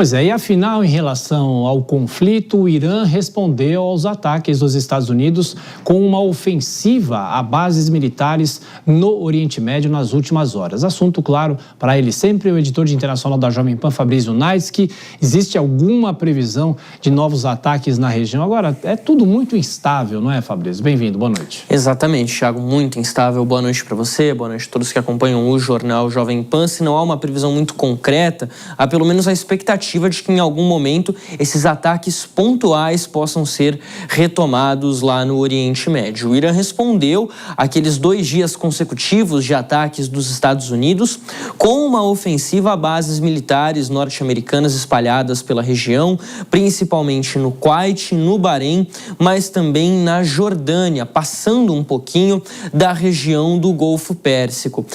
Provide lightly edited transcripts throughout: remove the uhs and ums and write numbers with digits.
Pois é, e afinal, em relação ao conflito, o Irã respondeu aos ataques dos Estados Unidos com uma ofensiva a bases militares no Oriente Médio nas últimas horas. Assunto, claro, para ele sempre, o editor de internacional da Jovem Pan, Fabrício Naisky. Existe alguma previsão de novos ataques na região? Agora, é tudo muito instável, não é, Fabrício? Bem-vindo, boa noite. Exatamente, Thiago, muito instável. Boa noite para você, boa noite a todos que acompanham o jornal Jovem Pan. Se não há uma previsão muito concreta, há pelo menos a expectativa de que em algum momento esses ataques pontuais possam ser retomados lá no Oriente Médio. O Irã respondeu àqueles 2 dias consecutivos de ataques dos Estados Unidos com uma ofensiva a bases militares norte-americanas espalhadas pela região, principalmente no Kuwait, no Bahrein, mas também na Jordânia, passando um pouquinho da região do Golfo Pérsico.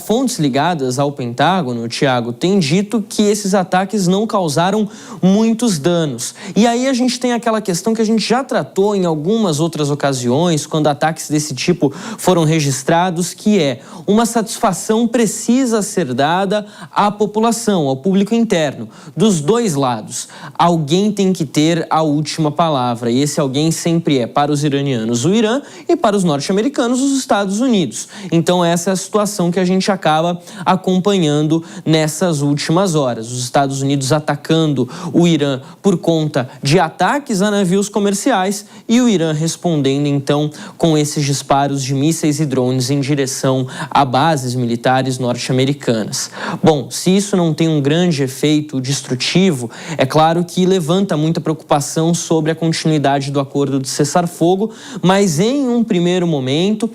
Fontes ligadas ao Pentágono, Thiago, têm dito que esses ataques não causaram muitos danos. E aí a gente tem aquela questão que a gente já tratou em algumas outras ocasiões, quando ataques desse tipo foram registrados, que é uma satisfação precisa ser dada à população, ao público interno, dos 2 lados. Alguém tem que ter a última palavra, e esse alguém sempre é, para os iranianos, o Irã, e para os norte-americanos, os Estados Unidos. Então essa é a situação que a gente acaba acompanhando nessas últimas horas. Os Estados Unidos atacando o Irã por conta de ataques a navios comerciais e o Irã respondendo então com esses disparos de mísseis e drones em direção a bases militares norte-americanas. Bom, se isso não tem um grande efeito destrutivo, é claro que levanta muita preocupação sobre a continuidade do acordo de cessar-fogo, mas em um primeiro momento,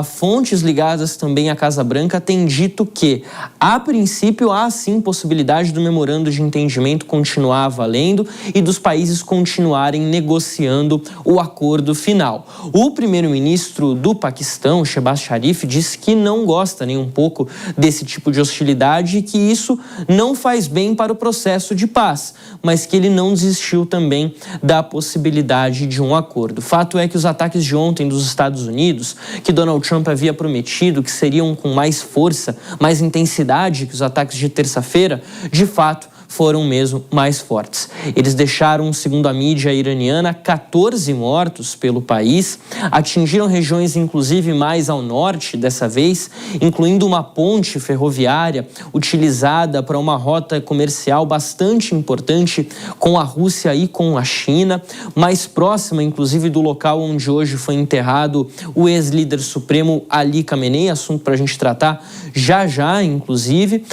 fontes ligadas também à Casa Branca têm dito que, a princípio, há sim possibilidade do memorando de entendimento continuar valendo e dos países continuarem negociando o acordo final. O primeiro-ministro do Paquistão, Shehbaz Sharif, disse que não gosta nem um pouco desse tipo de hostilidade e que isso não faz bem para o processo de paz, mas que ele não desistiu também da possibilidade de um acordo. Fato é que os ataques de ontem dos Estados Unidos, que Donald Trump havia prometido que seriam com mais força, mais intensidade que os ataques de terça-feira, de fato, foram mesmo mais fortes. Eles deixaram, segundo a mídia iraniana, 14 mortos pelo país, atingiram regiões inclusive mais ao norte dessa vez, incluindo uma ponte ferroviária utilizada para uma rota comercial bastante importante com a Rússia e com a China, mais próxima inclusive do local onde hoje foi enterrado o ex-líder supremo Ali Khamenei, assunto para a gente tratar já inclusive.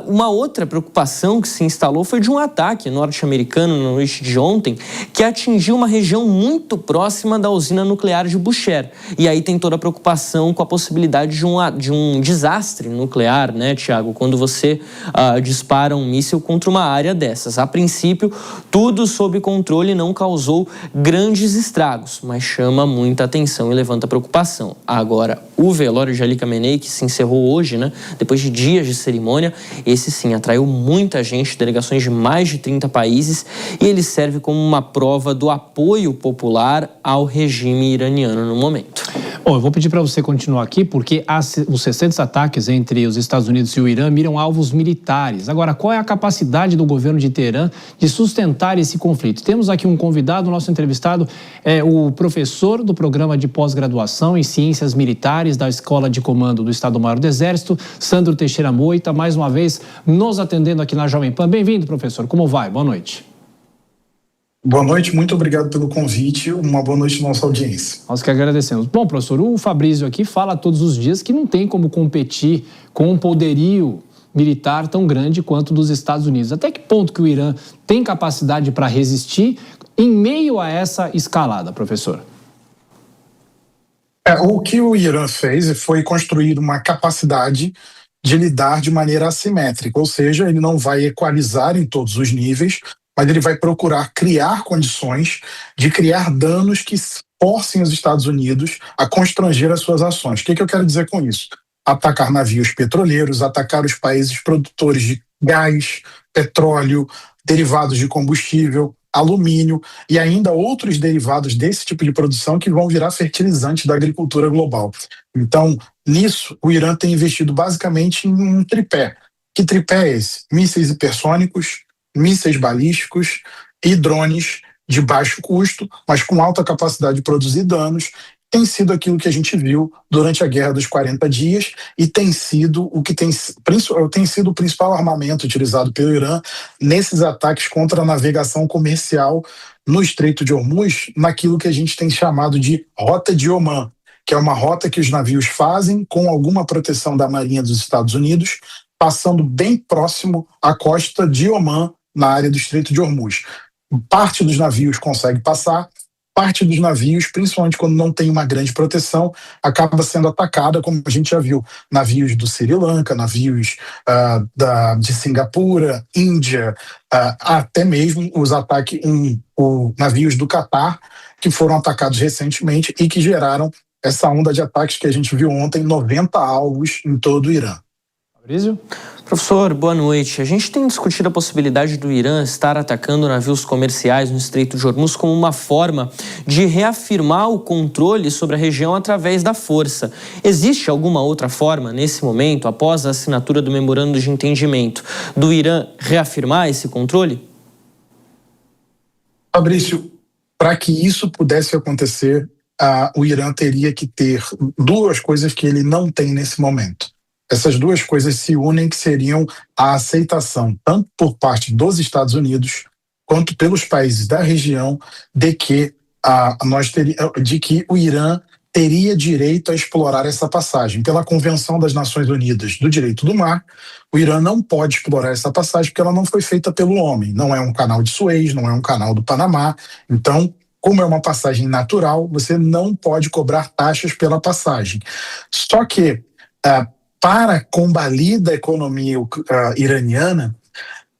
Uma outra preocupação que se instalou foi de um ataque norte-americano na noite de ontem que atingiu uma região muito próxima da usina nuclear de Bushehr. E aí tem toda a preocupação com a possibilidade de um desastre nuclear, né, Thiago? Quando você dispara um míssil contra uma área dessas. A princípio, tudo sob controle, não causou grandes estragos, mas chama muita atenção e levanta preocupação. Agora, o velório de Ali Khamenei, que se encerrou hoje, né, depois de dias de cerimônia, esse sim atraiu muita gente, delegações de mais de 30 países, e ele serve como uma prova do apoio popular ao regime iraniano no momento. Bom, eu vou pedir para você continuar aqui, porque os recentes ataques entre os Estados Unidos e o Irã miram alvos militares. Agora, qual é a capacidade do governo de Teherã de sustentar esse conflito? Temos aqui um convidado, nosso entrevistado é o professor do programa de pós-graduação em Ciências Militares da Escola de Comando do Estado-Maior do Exército, Sandro Teixeira Moita, mais uma vez nos atendendo aqui na Jovem Pan. Bem-vindo, professor. Como vai? Boa noite. Boa noite, muito obrigado pelo convite. Uma boa noite à nossa audiência. Nós que agradecemos. Bom, professor, o Fabrício aqui fala todos os dias que não tem como competir com um poderio militar tão grande quanto o dos Estados Unidos. Até que ponto que o Irã tem capacidade para resistir em meio a essa escalada, professor? O que o Irã fez foi construir uma capacidade de lidar de maneira assimétrica, ou seja, ele não vai equalizar em todos os níveis, mas ele vai procurar criar condições de criar danos que forcem os Estados Unidos a constranger as suas ações. O que eu quero dizer com isso? Atacar navios petroleiros, atacar os países produtores de gás, petróleo, derivados de combustível, alumínio e ainda outros derivados desse tipo de produção que vão virar fertilizante da agricultura global. Então, nisso, o Irã tem investido basicamente em um tripé, Que tripé é esse? Mísseis hipersônicos, mísseis balísticos e drones de baixo custo, mas com alta capacidade de produzir danos. Tem sido aquilo que a gente viu durante a Guerra dos 40 Dias e tem sido o principal armamento utilizado pelo Irã nesses ataques contra a navegação comercial no Estreito de Hormuz, naquilo que a gente tem chamado de Rota de Omã, que é uma rota que os navios fazem com alguma proteção da Marinha dos Estados Unidos, passando bem próximo à costa de Omã, na área do Estreito de Hormuz. Parte dos navios consegue passar, parte dos navios, principalmente quando não tem uma grande proteção, acaba sendo atacada, como a gente já viu, navios do Sri Lanka, navios de Singapura, Índia, até mesmo os ataques navios do Catar, que foram atacados recentemente e que geraram essa onda de ataques que a gente viu ontem, 90 alvos em todo o Irã. Fabrício? Professor, boa noite. A gente tem discutido a possibilidade do Irã estar atacando navios comerciais no Estreito de Hormuz como uma forma de reafirmar o controle sobre a região através da força. Existe alguma outra forma, nesse momento, após a assinatura do memorando de entendimento, do Irã reafirmar esse controle? Fabrício, para que isso pudesse acontecer, o Irã teria que ter duas coisas que ele não tem nesse momento. Essas duas coisas se unem, que seriam a aceitação, tanto por parte dos Estados Unidos, quanto pelos países da região, de que o Irã teria direito a explorar essa passagem. Pela Convenção das Nações Unidas do Direito do Mar, o Irã não pode explorar essa passagem porque ela não foi feita pelo homem. Não é um canal de Suez, não é um canal do Panamá. Então, como é uma passagem natural, você não pode cobrar taxas pela passagem. Só que, para combater a economia iraniana,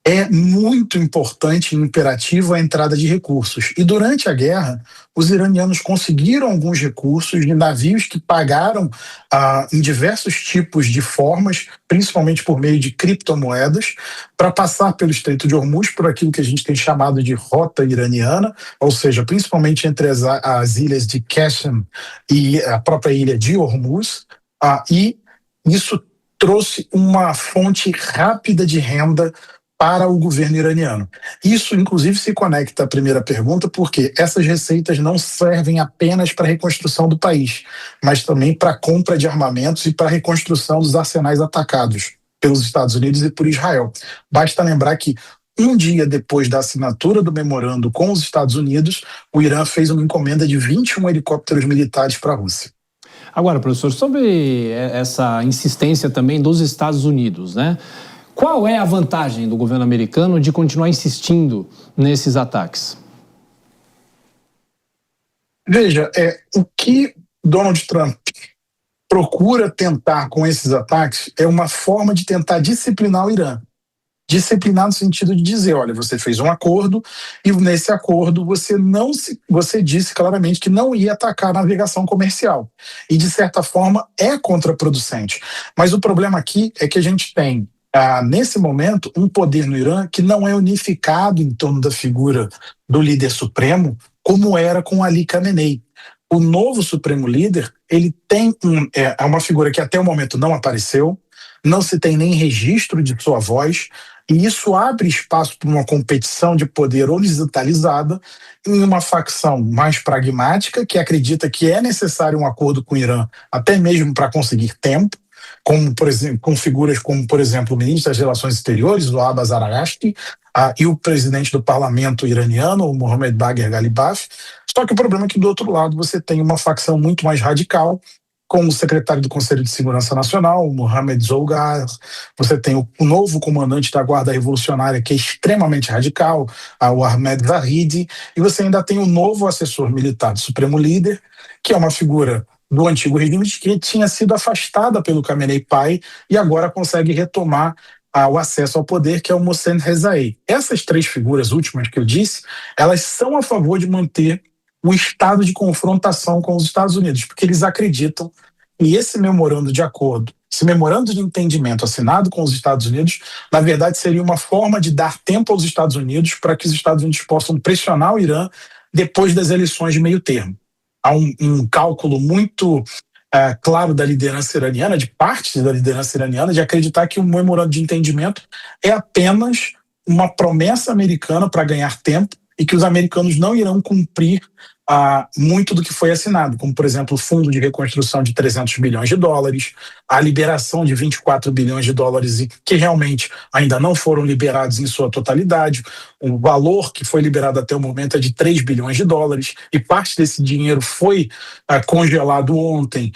é muito importante e imperativo a entrada de recursos. E durante a guerra, os iranianos conseguiram alguns recursos de navios que pagaram em diversos tipos de formas, principalmente por meio de criptomoedas, para passar pelo Estreito de Hormuz, por aquilo que a gente tem chamado de rota iraniana, ou seja, principalmente entre as ilhas de Qasem e a própria ilha de Hormuz, e isso trouxe uma fonte rápida de renda para o governo iraniano. Isso, inclusive, se conecta à primeira pergunta, porque essas receitas não servem apenas para a reconstrução do país, mas também para a compra de armamentos e para a reconstrução dos arsenais atacados pelos Estados Unidos e por Israel. Basta lembrar que um dia depois da assinatura do memorando com os Estados Unidos, o Irã fez uma encomenda de 21 helicópteros militares para a Rússia. Agora, professor, sobre essa insistência também dos Estados Unidos, né? Qual é a vantagem do governo americano de continuar insistindo nesses ataques? Veja, o que Donald Trump procura tentar com esses ataques é uma forma de tentar disciplinar o Irã. Disciplinar no sentido de dizer, olha, você fez um acordo e nesse acordo você disse claramente que não ia atacar a navegação comercial. E, de certa forma, é contraproducente. Mas o problema aqui é que a gente tem, nesse momento, um poder no Irã que não é unificado em torno da figura do líder supremo, como era com Ali Khamenei. O novo supremo líder, ele tem uma figura que até o momento não apareceu, não se tem nem registro de sua voz, e isso abre espaço para uma competição de poder horizontalizada em uma facção mais pragmática, que acredita que é necessário um acordo com o Irã, até mesmo para conseguir tempo, como, por exemplo, com figuras como, por exemplo, o ministro das Relações Exteriores, o Abbas Araghchi, e o presidente do parlamento iraniano, o Mohammad Bagher Ghalibaf. Só que o problema é que, do outro lado, você tem uma facção muito mais radical, com o secretário do Conselho de Segurança Nacional, o Mohamed Zolgar. Você tem o novo comandante da Guarda Revolucionária, que é extremamente radical, o Ahmed Zahidi, e você ainda tem o novo assessor militar do Supremo Líder, que é uma figura do antigo regime que tinha sido afastada pelo Khamenei pai e agora consegue retomar o acesso ao poder, que é o Mohsen Rezaei. Essas três figuras últimas que eu disse, elas são a favor de manter um estado de confrontação com os Estados Unidos, porque eles acreditam que esse memorando de acordo, esse memorando de entendimento assinado com os Estados Unidos, na verdade seria uma forma de dar tempo aos Estados Unidos para que os Estados Unidos possam pressionar o Irã depois das eleições de meio termo. Há um cálculo muito claro, da liderança iraniana, de parte da liderança iraniana, de acreditar que o memorando de entendimento é apenas uma promessa americana para ganhar tempo e que os americanos não irão cumprir muito do que foi assinado, como, por exemplo, o fundo de reconstrução de 300 bilhões de dólares, a liberação de 24 bilhões de dólares que realmente ainda não foram liberados em sua totalidade. O valor que foi liberado até o momento é de 3 bilhões de dólares e parte desse dinheiro foi congelado ontem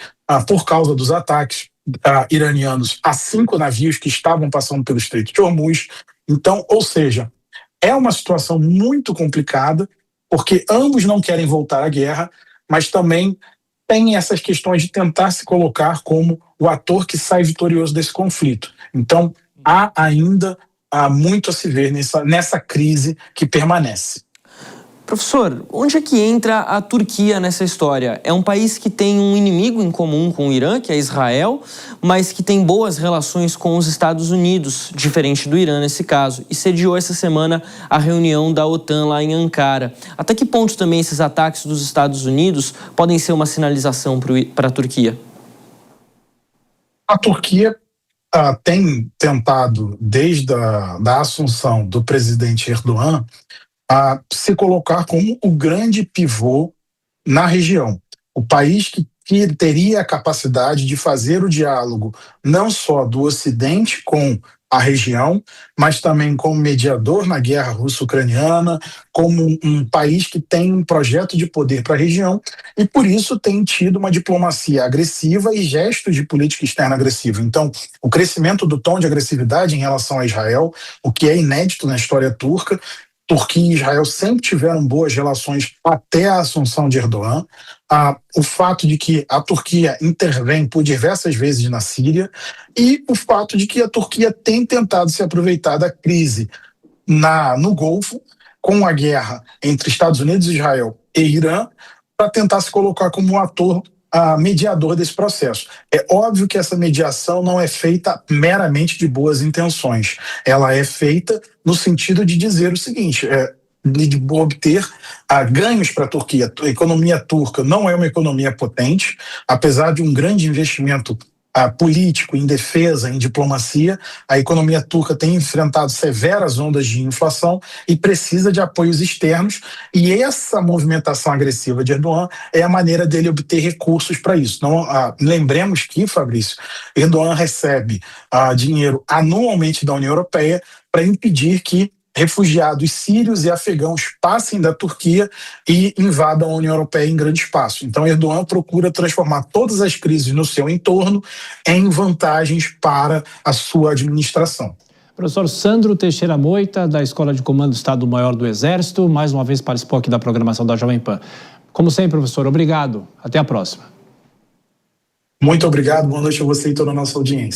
por causa dos ataques iranianos a 5 navios que estavam passando pelo Estreito de Hormuz. Então, ou seja, é uma situação muito complicada, porque ambos não querem voltar à guerra, mas também tem essas questões de tentar se colocar como o ator que sai vitorioso desse conflito. Então, há ainda muito a se ver nessa crise que permanece. Professor, onde é que entra a Turquia nessa história? É um país que tem um inimigo em comum com o Irã, que é Israel, mas que tem boas relações com os Estados Unidos, diferente do Irã nesse caso, e sediou essa semana a reunião da OTAN lá em Ankara. Até que ponto também esses ataques dos Estados Unidos podem ser uma sinalização para a Turquia? A Turquia tem tentado, desde a assunção do presidente Erdogan, a se colocar como o grande pivô na região. O país que teria a capacidade de fazer o diálogo não só do Ocidente com a região, mas também como mediador na guerra russo-ucraniana, como um país que tem um projeto de poder para a região e, por isso, tem tido uma diplomacia agressiva e gestos de política externa agressiva. Então, o crescimento do tom de agressividade em relação a Israel, o que é inédito na história turca. Turquia e Israel sempre tiveram boas relações até a assunção de Erdogan. O fato de que a Turquia intervém por diversas vezes na Síria e o fato de que a Turquia tem tentado se aproveitar da crise no Golfo, com a guerra entre Estados Unidos, Israel e Irã, para tentar se colocar como um ator mediador desse processo. É óbvio que essa mediação não é feita meramente de boas intenções. Ela é feita no sentido de dizer o seguinte, de obter ganhos para a Turquia. A economia turca não é uma economia potente, apesar de um grande investimento político, em defesa, em diplomacia, a economia turca tem enfrentado severas ondas de inflação e precisa de apoios externos, e essa movimentação agressiva de Erdogan é a maneira dele obter recursos para isso. Então, lembremos que, Fabrício, Erdogan recebe dinheiro anualmente da União Europeia para impedir que refugiados sírios e afegãos passem da Turquia e invadam a União Europeia em grande espaço. Então, Erdogan procura transformar todas as crises no seu entorno em vantagens para a sua administração. Professor Sandro Teixeira Moita, da Escola de Comando do Estado-Maior do Exército, mais uma vez participou aqui da programação da Jovem Pan. Como sempre, professor, obrigado. Até a próxima. Muito obrigado, boa noite a você e toda a nossa audiência.